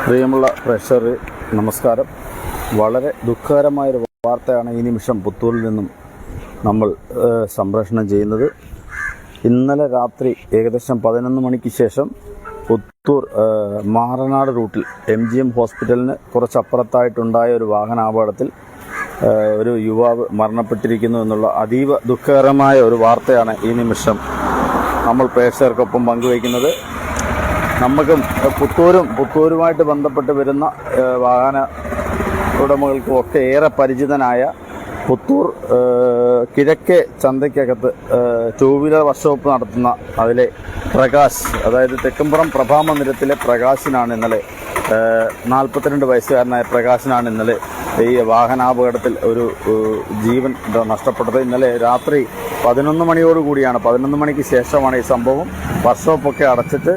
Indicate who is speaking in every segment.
Speaker 1: പ്രിയമുള്ള പ്രേക്ഷകരെ നമസ്കാരം. വളരെ ദുഃഖകരമായൊരു വാർത്തയാണ് ഈ നിമിഷം പുത്തൂരിൽ നിന്നും നമ്മൾ സംപ്രേഷണം ചെയ്യുന്നത്. ഇന്നലെ രാത്രി ഏകദേശം 11 മണിക്ക് ശേഷം പുത്തൂർ മാറനാട് റൂട്ടിൽ MGM ഹോസ്പിറ്റലിന് കുറച്ചപ്പുറത്തായിട്ടുണ്ടായ ഒരു വാഹനാപകടത്തിൽ ഒരു യുവാവ് മരണപ്പെട്ടിരിക്കുന്നു എന്നുള്ള അതീവ ദുഃഖകരമായ ഒരു വാർത്തയാണ് ഈ നിമിഷം നമ്മൾ പ്രേക്ഷകർക്കൊപ്പം പങ്കുവയ്ക്കുന്നത്. നമുക്കും പുത്തൂരുമായിട്ട് ബന്ധപ്പെട്ട് വരുന്ന വാഹന ഉടമകൾക്കും ഒക്കെ ഏറെ പരിചിതനായ പുത്തൂർ കിഴക്കേ ചന്തയ്ക്കകത്ത് 2 വീലർ വർക്ക്ഷോപ്പ് നടത്തുന്ന അതിലെ പ്രകാശ്, അതായത് തെക്കുംപുറം പ്രഭാമന്ദിരത്തിലെ പ്രകാശിനാണ് ഇന്നലെ 42 വയസ്സുകാരനായ പ്രകാശിനാണ് ഇന്നലെ ഈ വാഹനാപകടത്തിൽ ഒരു ജീവൻ നഷ്ടപ്പെട്ടത്. ഇന്നലെ രാത്രി 11 മണിയോടുകൂടിയാണ്, 11 മണിക്ക് ശേഷമാണ് ഈ സംഭവം. വർക്ക്ഷോപ്പൊക്കെ അടച്ചിട്ട്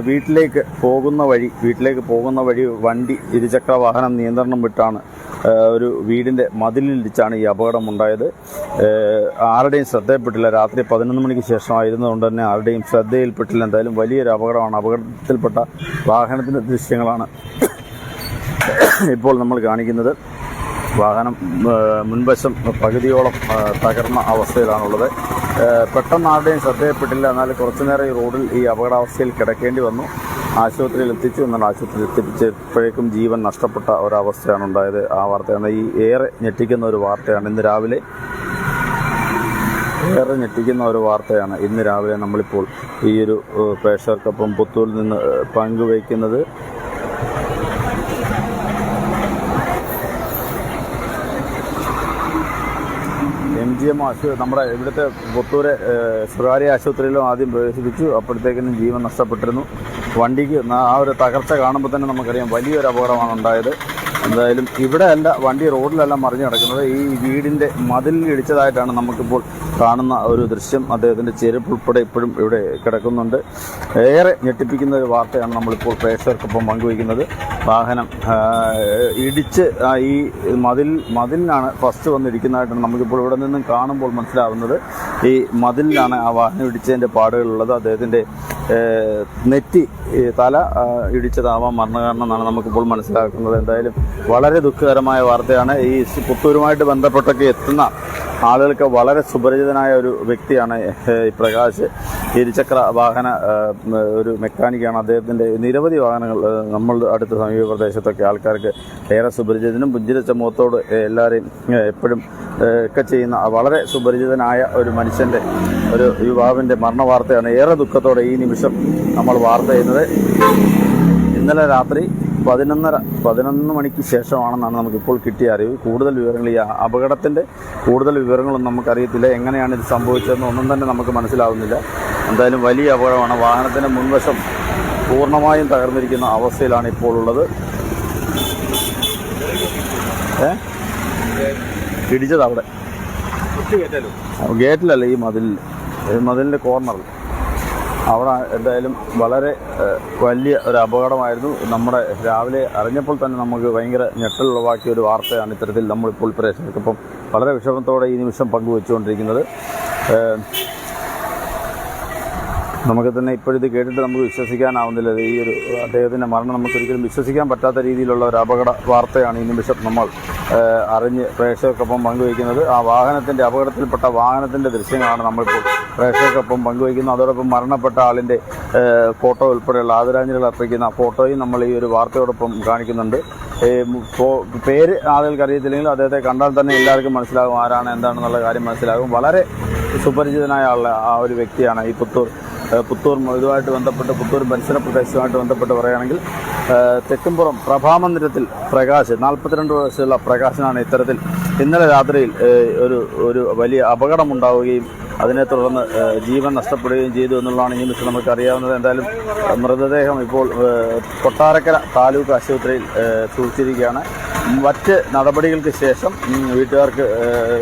Speaker 1: വീട്ടിലേക്ക് പോകുന്ന വഴി വണ്ടി ഇരുചക്ര വാഹനം നിയന്ത്രണം വിട്ടാണ് ഒരു വീടിൻ്റെ മതിലിടിച്ചാണ് ഈ അപകടം ഉണ്ടായത്. ആരുടെയും ശ്രദ്ധയിൽപ്പെട്ടില്ല. രാത്രി 11 മണിക്ക് ശേഷമായിരുന്നതുകൊണ്ട് തന്നെ ആരുടെയും ശ്രദ്ധയിൽപ്പെട്ടില്ല. എന്തായാലും വലിയൊരു അപകടമാണ്. അപകടത്തിൽപ്പെട്ട വാഹനത്തിൻ്റെ ദൃശ്യങ്ങളാണ് ഇപ്പോൾ നമ്മൾ കാണിക്കുന്നത്. വാഹനം മുൻവശം പകുതിയോളം തകർന്ന അവസ്ഥയിലാണുള്ളത്. പെട്ടെന്ന് ആരുടെയും ശ്രദ്ധയിൽപ്പെട്ടില്ല. എന്നാൽ കുറച്ചു നേരം ഈ റോഡിൽ ഈ അപകടാവസ്ഥയിൽ കിടക്കേണ്ടി വന്നു. ആശുപത്രിയിൽ എത്തിച്ചു. എന്നാൽ ആശുപത്രിയിൽ എത്തിച്ചപ്പോഴേക്കും ജീവൻ നഷ്ടപ്പെട്ട ഒരവസ്ഥയാണ് ഉണ്ടായത്. ആ വാർത്തയാണ് ഈ ഏറെ ഞെട്ടിക്കുന്ന ഒരു വാർത്തയാണ് ഇന്ന് രാവിലെ നമ്മളിപ്പോൾ ഈ ഒരു പ്രേക്ഷകർക്കൊപ്പം പുത്തൂരിൽ നിന്ന് പങ്കുവയ്ക്കുന്നത്. MGM നമ്മുടെ ഇവിടുത്തെ പുത്തൂരെ സ്വകാര്യ ആശുപത്രിയിലും ആദ്യം പ്രവേശിപ്പിച്ചു. അപ്പോഴത്തേക്കിനും ജീവൻ നഷ്ടപ്പെട്ടിരുന്നു. വണ്ടിക്ക് ആ ഒരു തകർച്ച കാണുമ്പോൾ തന്നെ നമുക്കറിയാം വലിയൊരു അപകടമാണ് ഉണ്ടായത്. എന്തായാലും ഇവിടെ അല്ല, വണ്ടി റോഡിലല്ല മറിഞ്ഞു കിടക്കുന്നത്. ഈ വീടിൻ്റെ മതിലിൽ ഇടിച്ചതായിട്ടാണ് നമുക്കിപ്പോൾ കാണുന്ന ഒരു ദൃശ്യം. അദ്ദേഹത്തിൻ്റെ ചെരുപ്പ് ഉൾപ്പെടെ ഇപ്പോഴും ഇവിടെ കിടക്കുന്നുണ്ട്. ഏറെ ഞെട്ടിപ്പിക്കുന്ന ഒരു വാർത്തയാണ് നമ്മളിപ്പോൾ പ്രേക്ഷകർക്കൊപ്പം പങ്കുവയ്ക്കുന്നത്. വാഹനം ഇടിച്ച് ഈ മതിലിനാണ് ഫസ്റ്റ് വന്നിരിക്കുന്നതായിട്ടാണ് നമുക്കിപ്പോൾ ഇവിടെ നിന്നും കാണുമ്പോൾ മനസ്സിലാവുന്നത്. ഈ മതിലിനാണ് ആ വാഹനം ഇടിച്ചതിൻ്റെ പാടുകളുള്ളത്. അദ്ദേഹത്തിൻ്റെ നെറ്റി തല ഇടിച്ചതാവാം മരണകാരണം എന്നാണ് നമുക്കിപ്പോൾ മനസ്സിലാക്കുന്നത്. എന്തായാലും വളരെ ദുഃഖകരമായ വാർത്തയാണ്. ഈ പുത്തൂരുമായിട്ട് ബന്ധപ്പെട്ടൊക്കെ എത്തുന്ന ആളുകൾക്ക് വളരെ സുപരിചിതനായ ഒരു വ്യക്തിയാണ് ഈ പ്രകാശ്. ഇരുചക്ര വാഹന ഒരു മെക്കാനിക്കാണ്. അദ്ദേഹത്തിൻ്റെ നിരവധി വാഹനങ്ങൾ നമ്മൾ അടുത്ത സമീപ പ്രദേശത്തൊക്കെ ആൾക്കാർക്ക് ഏറെ സുപരിചിതനും പുഞ്ചിരിച്ച മുഖത്തോട് എല്ലാവരെയും എപ്പോഴും ഒക്കെ ചെയ്യുന്ന വളരെ സുപരിചിതനായ ഒരു മനുഷ്യൻ്റെ, ഒരു യുവാവിൻ്റെ മരണ വാർത്തയാണ് ഏറെ ദുഃഖത്തോടെ ഈ നിമിഷം നമ്മൾ വാർത്ത ചെയ്യുന്നത്. ഇന്നലെ രാത്രി 11 മണിക്ക് ശേഷമാണെന്നാണ് നമുക്കിപ്പോൾ കിട്ടിയ അറിവ്. കൂടുതൽ വിവരങ്ങൾ, ഈ അപകടത്തിൻ്റെ കൂടുതൽ വിവരങ്ങളൊന്നും നമുക്കറിയത്തില്ല. എങ്ങനെയാണ് ഇത് സംഭവിച്ചതെന്ന് ഒന്നും തന്നെ നമുക്ക് മനസ്സിലാവുന്നില്ല. എന്തായാലും വലിയ അപകടമാണ്. വാഹനത്തിൻ്റെ മുൻവശം പൂർണ്ണമായും തകർന്നിരിക്കുന്ന അവസ്ഥയിലാണ് ഇപ്പോൾ ഉള്ളത്. ഇടിച്ചത് അവിടെ ഗേറ്റിലല്ല, ഈ മതിലിൻ്റെ കോർണറിൽ അവിടെ. എന്തായാലും വളരെ വലിയ ഒരു അപകടമായിരുന്നു. നമ്മുടെ രാവിലെ അറിഞ്ഞപ്പോൾ തന്നെ നമുക്ക് ഭയങ്കര ഞെട്ടലുളവാക്കിയ ഒരു വാർത്തയാണ് ഇത്തരത്തിൽ നമ്മളിപ്പോൾ പ്രേക്ഷകർക്കൊപ്പം വളരെ വിഷമത്തോടെ ഈ നിമിഷം പങ്കുവെച്ചുകൊണ്ടിരിക്കുന്നത്. നമുക്ക് തന്നെ ഇപ്പോഴിത് കേട്ടിട്ട് നമുക്ക് വിശ്വസിക്കാനാവുന്നില്ല. ഈ ഒരു അദ്ദേഹത്തിൻ്റെ മരണം നമുക്കൊരിക്കലും വിശ്വസിക്കാൻ പറ്റാത്ത രീതിയിലുള്ള ഒരു അപകട വാർത്തയാണ് ഈ നിമിഷം നമ്മൾ അറിഞ്ഞ് പ്രേക്ഷകർക്കൊപ്പം പങ്കുവയ്ക്കുന്നത്. ആ വാഹനത്തിൻ്റെ അപകടത്തിൽപ്പെട്ട വാഹനത്തിൻ്റെ ദൃശ്യങ്ങളാണ് നമ്മളിപ്പോൾ പ്രേക്ഷകർക്കൊപ്പം പങ്കുവയ്ക്കുന്നത്. അതോടൊപ്പം മരണപ്പെട്ട ആളിൻ്റെ ഫോട്ടോ ഉൾപ്പെടെയുള്ള ആദരാഞ്ജലികൾ അർപ്പിക്കുന്ന ഫോട്ടോയും നമ്മൾ ഈ ഒരു വാർത്തയോടൊപ്പം കാണിക്കുന്നുണ്ട്. പേര് ആളുകൾക്ക് അറിയത്തില്ലെങ്കിൽ അദ്ദേഹത്തെ കണ്ടാൽ തന്നെ എല്ലാവർക്കും മനസ്സിലാകും ആരാണ് എന്താണെന്നുള്ള കാര്യം മനസ്സിലാകും. വളരെ സുപരിചിതനായ ആ ഒരു വ്യക്തിയാണ് ഈ പുത്തൂർ ഇതുമായിട്ട് ബന്ധപ്പെട്ട് പുത്തൂർ പരിസര പ്രദേശവുമായിട്ട് ബന്ധപ്പെട്ട് പറയുകയാണെങ്കിൽ തെക്കുംപുറം പ്രഭാമന്ദിരത്തിൽ പ്രകാശ്, 42 വയസ്സുള്ള പ്രകാശനാണ് ഇത്തരത്തിൽ ഇന്നലെ രാത്രിയിൽ ഒരു വലിയ അപകടമുണ്ടാവുകയും അതിനെ തുടർന്ന് ജീവൻ നഷ്ടപ്പെടുകയും ചെയ്തു എന്നുള്ളതാണ് ഈ നിമിഷം നമുക്ക് അറിയാവുന്നത്. എന്തായാലും മൃതദേഹം ഇപ്പോൾ കൊട്ടാരക്കര താലൂക്ക് ആശുപത്രിയിൽ സൂക്ഷിച്ചിരിക്കുകയാണ്. മറ്റ് നടപടികൾക്ക് ശേഷം വീട്ടുകാർക്ക്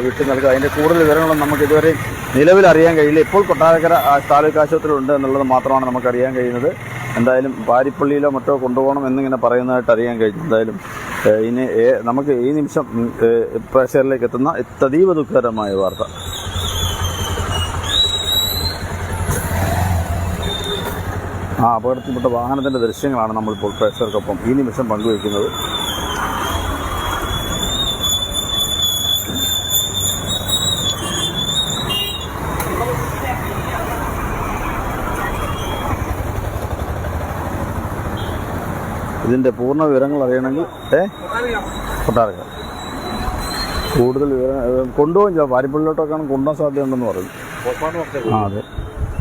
Speaker 1: വിട്ടു നൽകുക. അതിൻ്റെ കൂടുതൽ വിവരങ്ങളൊന്നും നമുക്ക് ഇതുവരെ നിലവിൽ അറിയാൻ കഴിയില്ല. ഇപ്പോൾ കൊട്ടാരക്കര താലൂക്ക് ആശുപത്രി ഉണ്ട് എന്നുള്ളത് മാത്രമാണ് നമുക്കറിയാൻ കഴിയുന്നത്. എന്തായാലും പാരിപ്പള്ളിയിലോ മറ്റോ കൊണ്ടുപോകണം എന്നിങ്ങനെ പറയുന്നതായിട്ട് അറിയാൻ കഴിഞ്ഞു. എന്തായാലും ഇനി നമുക്ക് ഈ നിമിഷം പ്രേക്ഷകരിലേക്ക് എത്തുന്ന അതീവ ദുഃഖകരമായ വാർത്ത. ആ അപകടത്തിൽപ്പെട്ട വാഹനത്തിൻ്റെ ദൃശ്യങ്ങളാണ് നമ്മളിപ്പോൾ പ്രേക്ഷകർക്കൊപ്പം ഈ നിമിഷം പങ്കുവയ്ക്കുന്നത്. ഇതിൻ്റെ പൂർണ്ണ വിവരങ്ങൾ അറിയണമെങ്കിൽ കൊട്ടാരക്കര കൂടുതൽ വിവരം കൊണ്ടുപോകും. ചില വാരിപ്പള്ളിലോട്ടൊക്കെയാണ് കൊണ്ടുപോകാൻ സാധ്യതയുണ്ടെന്ന് പറഞ്ഞു. ആ അതെ,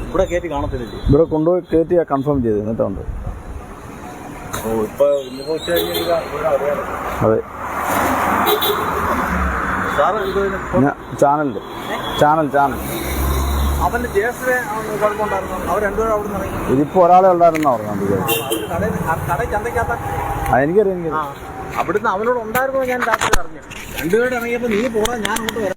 Speaker 2: ഇവിടെ കയറ്റി കാണത്തില്ല.
Speaker 1: ഇവിടെ കൊണ്ടുപോയി കയറ്റി കൺഫേം ചെയ്ത് എന്നിട്ടുണ്ട്. അതെ, ചാനൽ
Speaker 2: അവന്റെ ജ്യേഷ്ഠനെ കുഴപ്പമുണ്ടായിരുന്നു. അവർ രണ്ടുപേരും അവിടെ നിന്ന് ഇറങ്ങി.
Speaker 1: ഇതിപ്പോ ഒരാളെ ഉണ്ടായിരുന്ന പറഞ്ഞു.
Speaker 2: കട ചന്തയ്ക്കകത്ത
Speaker 1: എനിക്കറിയാം.
Speaker 2: അവിടുന്ന് അവനോട് ഉണ്ടായിരുന്നു. ഞാൻ രാത്രി അറിഞ്ഞു. രണ്ടുപേരുടെ ഇറങ്ങിയപ്പോൾ നീ പോടാ, ഞാൻ അങ്ങോട്ട് വരാം.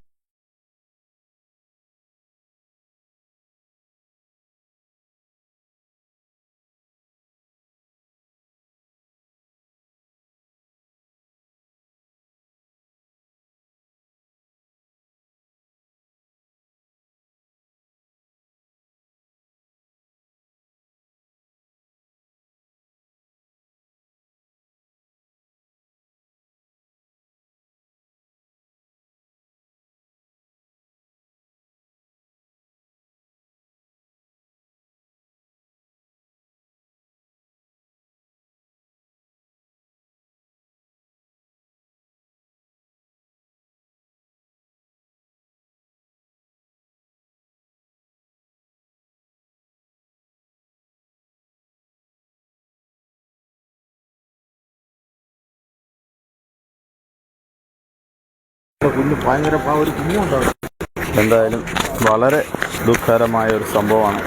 Speaker 1: കുഞ്ഞ് ഭയങ്കര ഒരു കുഞ്ഞുണ്ടാവും. എന്തായാലും വളരെ ദുഃഖകരമായ ഒരു സംഭവമാണ്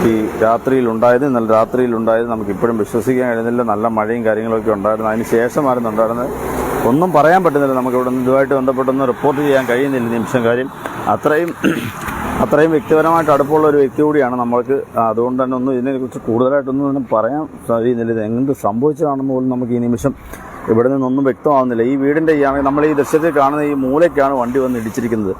Speaker 1: ഈ രാത്രിയിലുണ്ടായത്. ഇന്നലെ രാത്രിയിലുണ്ടായത് നമുക്കിപ്പോഴും വിശ്വസിക്കാൻ കഴിയുന്നില്ല. നല്ല മഴയും കാര്യങ്ങളൊക്കെ ഉണ്ടായിരുന്നു. അതിന് ശേഷമായിരുന്നു ഉണ്ടായിരുന്നത്. ഒന്നും പറയാൻ പറ്റുന്നില്ല. നമുക്കിവിടെ നിന്ന് ഇതുമായിട്ട് ബന്ധപ്പെട്ടൊന്നും റിപ്പോർട്ട് ചെയ്യാൻ കഴിയുന്നില്ല നിമിഷം. കാര്യം അത്രയും വ്യക്തിപരമായിട്ട് അടുപ്പമുള്ള ഒരു വ്യക്തി കൂടിയാണ് നമ്മൾക്ക്. അതുകൊണ്ട് തന്നെ ഒന്നും ഇതിനെക്കുറിച്ച് കൂടുതലായിട്ടൊന്നും പറയാൻ കഴിയുന്നില്ല. ഇത് എന്ത് സംഭവിച്ചതാണെന്ന് പോലും നമുക്ക് ഈ നിമിഷം ഇവിടെ നിന്നൊന്നും വ്യക്തമാവുന്നില്ല. ഈ വീടിൻ്റെ നമ്മൾ ഈ ദൃശ്യത്തിൽ കാണുന്ന ഈ മൂലയ്ക്കാണ് വണ്ടി വന്ന് ഇടിച്ചിരിക്കുന്നത്.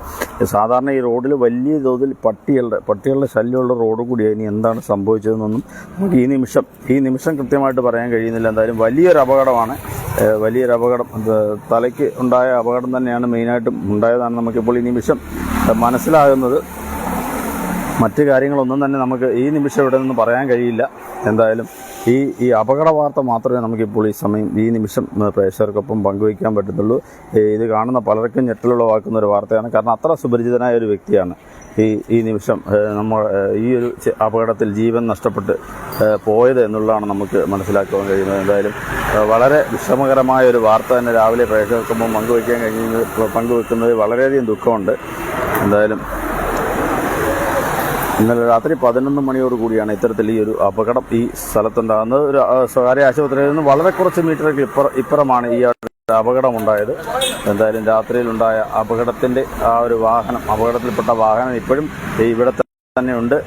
Speaker 1: സാധാരണ ഈ റോഡിൽ വലിയ തോതിൽ പട്ടികളുടെ ശല്യമുള്ള റോഡ് കൂടിയാണ്. ഇനി എന്താണ് സംഭവിച്ചതെന്നൊന്നും നമുക്ക് ഈ നിമിഷം കൃത്യമായിട്ട് പറയാൻ കഴിയുന്നില്ല. എന്തായാലും വലിയൊരു അപകടമാണ്. വലിയൊരു അപകടം, തലയ്ക്ക് ഉണ്ടായ അപകടം തന്നെയാണ് മെയിനായിട്ടും ഉണ്ടായതാണ് നമുക്കിപ്പോൾ ഈ നിമിഷം മനസ്സിലാകുന്നത്. മറ്റു കാര്യങ്ങളൊന്നും തന്നെ നമുക്ക് ഈ നിമിഷം ഇവിടെ നിന്ന് പറയാൻ കഴിയില്ല. എന്തായാലും ഈ അപകട വാർത്ത മാത്രമേ നമുക്കിപ്പോൾ ഈ നിമിഷം പ്രേക്ഷകർക്കൊപ്പം പങ്കുവയ്ക്കാൻ പറ്റത്തുള്ളൂ. ഇത് കാണുന്ന പലർക്കും ഞെട്ടലുളവാക്കുന്ന ഒരു വാർത്തയാണ്. കാരണം അത്ര സുപരിചിതനായ ഒരു വ്യക്തിയാണ് ഈ നിമിഷം നമ്മൾ ഈ ഒരു അപകടത്തിൽ ജീവൻ നഷ്ടപ്പെട്ട് പോയത് എന്നുള്ളതാണ് നമുക്ക് മനസ്സിലാക്കാൻ കഴിയുന്നത്. എന്തായാലും വളരെ വിഷമകരമായ ഒരു വാർത്ത തന്നെ രാവിലെ പ്രേക്ഷകർക്കൊപ്പം പങ്കുവെക്കുന്നത് വളരെയധികം ദുഃഖമുണ്ട്. എന്തായാലും ഇന്നലെ രാത്രി 11 മണിയോടുകൂടിയാണ് ഇത്തരത്തിൽ ഈ ഒരു അപകടം ഈ സ്ഥലത്തുണ്ടാകുന്നത്. ഒരു സ്വകാര്യ ആശുപത്രിയിൽ നിന്ന് വളരെ കുറച്ച് മീറ്ററുകൾ ഇപ്പുറമാണ് ഈ അപകടമുണ്ടായത്. എന്തായാലും രാത്രിയിലുണ്ടായ അപകടത്തിൻ്റെ ആ ഒരു അപകടത്തിൽപ്പെട്ട വാഹനം ഇപ്പോഴും ഇവിടെ തന്നെ ഉണ്ട്.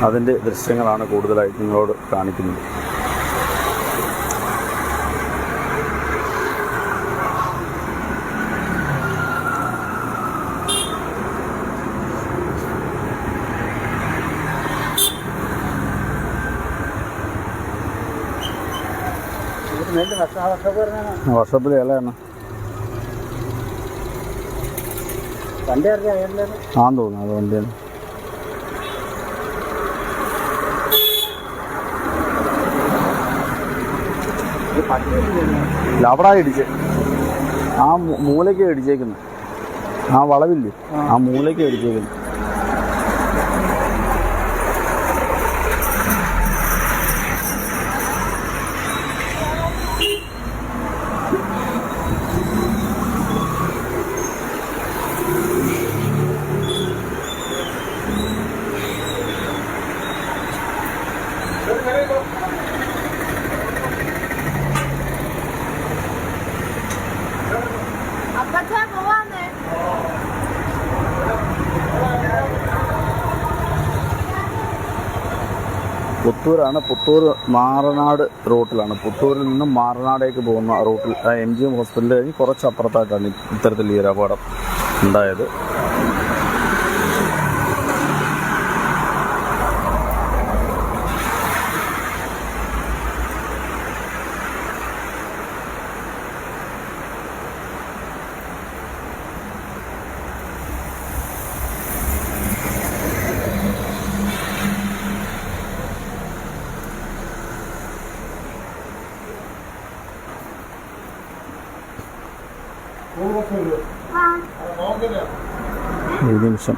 Speaker 1: അതിൻ്റെ ദൃശ്യങ്ങളാണ് കൂടുതലായിട്ട് നിങ്ങളോട് കാണിക്കുന്നത്. വർഷപ്പിൽ ഇലയാണ് ആന്ന് തോന്നുന്നു. അത് വണ്ടിയാണ്. അവിടെ ഇടിച്ച് ആ മൂലയ്ക്ക് ഇടിച്ചേക്കുന്നു. ആ വളവില്ലേ, ആ മൂലയ്ക്ക് ഇടിച്ചേക്കുന്നു. പുത്തൂരാണ്. പുത്തൂർ മാറനാട് റൂട്ടിലാണ്. പുത്തൂരിൽ നിന്നും മാറനാടേക്ക് പോകുന്ന റൂട്ടിൽ MGM ഹോസ്പിറ്റൽ കഴിഞ്ഞ് കുറച്ച് അപ്പുറത്തായിട്ടാണ് ഇത്തരത്തിൽ ഈ ഒരു അപകടം ഉണ്ടായത്. ഈ നിമിഷം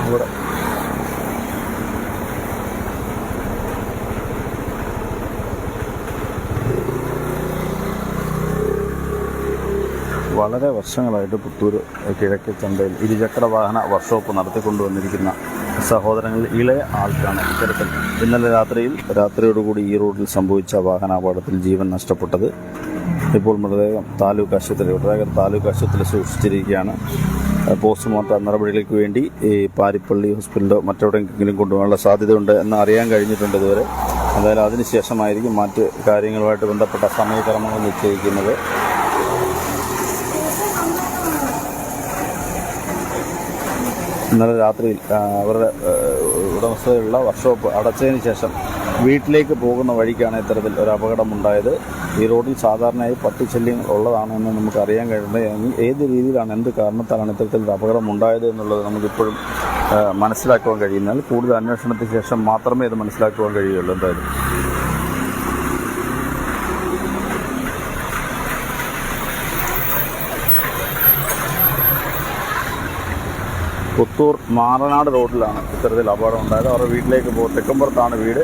Speaker 1: അവിടെ വളരെ വർഷങ്ങളായിട്ട് പുത്തൂർ കിഴക്കേ ചന്തയിൽ ഇരുചക്ര വാഹന വർക്ക്ഷോപ്പ് നടത്തിക്കൊണ്ടുവന്നിരിക്കുന്ന സഹോദരങ്ങളിൽ ഇളയ ആൾക്കാണ് ഇത്തരത്തിൽ ഇന്നലെ രാത്രിയോടുകൂടി ഈ റോഡിൽ സംഭവിച്ച വാഹനാപകടത്തിൽ ജീവൻ നഷ്ടപ്പെട്ടത്. ഇപ്പോൾ മൃതദേഹം താലൂക്ക് ആശുപത്രിയിൽ സൂക്ഷിച്ചിരിക്കുകയാണ്. പോസ്റ്റ്മോർട്ടം നടപടികൾക്ക് വേണ്ടി ഈ പാരിപ്പള്ളി ഹോസ്പിറ്റലിലോ മറ്റെവിടെയെങ്കിലും കൊണ്ടുപോകാനുള്ള സാധ്യതയുണ്ട് എന്ന് അറിയാൻ കഴിഞ്ഞിട്ടുണ്ട് ഇതുവരെ. എന്തായാലും അതിനുശേഷമായിരിക്കും മറ്റ് കാര്യങ്ങളുമായിട്ട് ബന്ധപ്പെട്ട സമയക്രമങ്ങൾ നിശ്ചയിക്കുന്നത്. ഇന്നലെ രാത്രിയിൽ അവരുടെ ഉടമസ്ഥതയിലുള്ള വർക്ക്ഷോപ്പ് അടച്ചതിന് ശേഷം വീട്ടിലേക്ക് പോകുന്ന വഴിക്കാണ് ഇത്തരത്തിൽ ഒരു അപകടമുണ്ടായത്. ഈ റോഡിൽ സാധാരണയായി പട്ടിശല്യങ്ങൾ ഉള്ളതാണെന്ന് നമുക്ക് അറിയാൻ കഴിയുന്നത്. ഏത് രീതിയിലാണ്, എന്ത് കാരണത്താലാണ് ഇത്തരത്തിലൊരു അപകടം ഉണ്ടായത് എന്നുള്ളത് നമുക്കിപ്പോഴും മനസ്സിലാക്കുവാൻ കഴിയുന്നാൽ കൂടുതൽ അന്വേഷണത്തിന് ശേഷം മാത്രമേ ഇത് മനസ്സിലാക്കുവാൻ കഴിയുള്ളൂ. എന്തായാലും പുത്തൂർ മാറനാട് റോഡിലാണ് ഇത്തരത്തിൽ അപകടം ഉണ്ടായത്. അവരുടെ വീട്ടിലേക്ക് തെക്കുംപുറത്താണ് വീട്.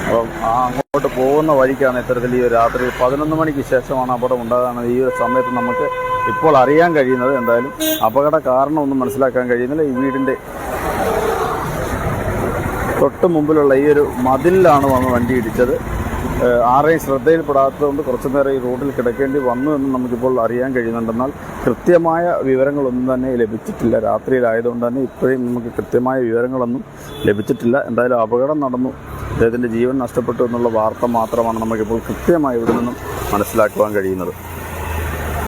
Speaker 1: അപ്പം അങ്ങോട്ട് പോകുന്ന വഴിക്കാണ് ഇത്തരത്തിൽ ഈ രാത്രി 11 മണിക്ക് ശേഷമാണ് അപകടം ഉണ്ടായതാണ് ഈ ഒരു സമയത്ത് നമുക്ക് ഇപ്പോൾ അറിയാൻ കഴിയുന്നത്. എന്തായാലും അപകട കാരണമൊന്നും മനസ്സിലാക്കാൻ കഴിയുന്നില്ല. ഈ വീടിൻ്റെ തൊട്ട് മുമ്പിലുള്ള ഈ ഒരു മതിലിലാണ് വന്ന് വണ്ടി ഇടിച്ചത്. ആരെയും ശ്രദ്ധയിൽപ്പെടാത്തതുകൊണ്ട് കുറച്ചു നേരം ഈ റോഡിൽ കിടക്കേണ്ടി വന്നു എന്ന് നമുക്കിപ്പോൾ അറിയാൻ കഴിയുന്നുണ്ടെന്നാൽ കൃത്യമായ വിവരങ്ങളൊന്നും തന്നെ ലഭിച്ചിട്ടില്ല. രാത്രിയിലായതുകൊണ്ട് തന്നെ ഇപ്പോഴും നമുക്ക് കൃത്യമായ വിവരങ്ങളൊന്നും ലഭിച്ചിട്ടില്ല. എന്തായാലും അപകടം നടന്നു, അദ്ദേഹത്തിൻ്റെ ജീവൻ നഷ്ടപ്പെട്ടു എന്നുള്ള വാർത്ത മാത്രമാണ് നമുക്കിപ്പോൾ കൃത്യമായി ഇവിടെ നിന്നും മനസ്സിലാക്കുവാൻ കഴിയുന്നത്.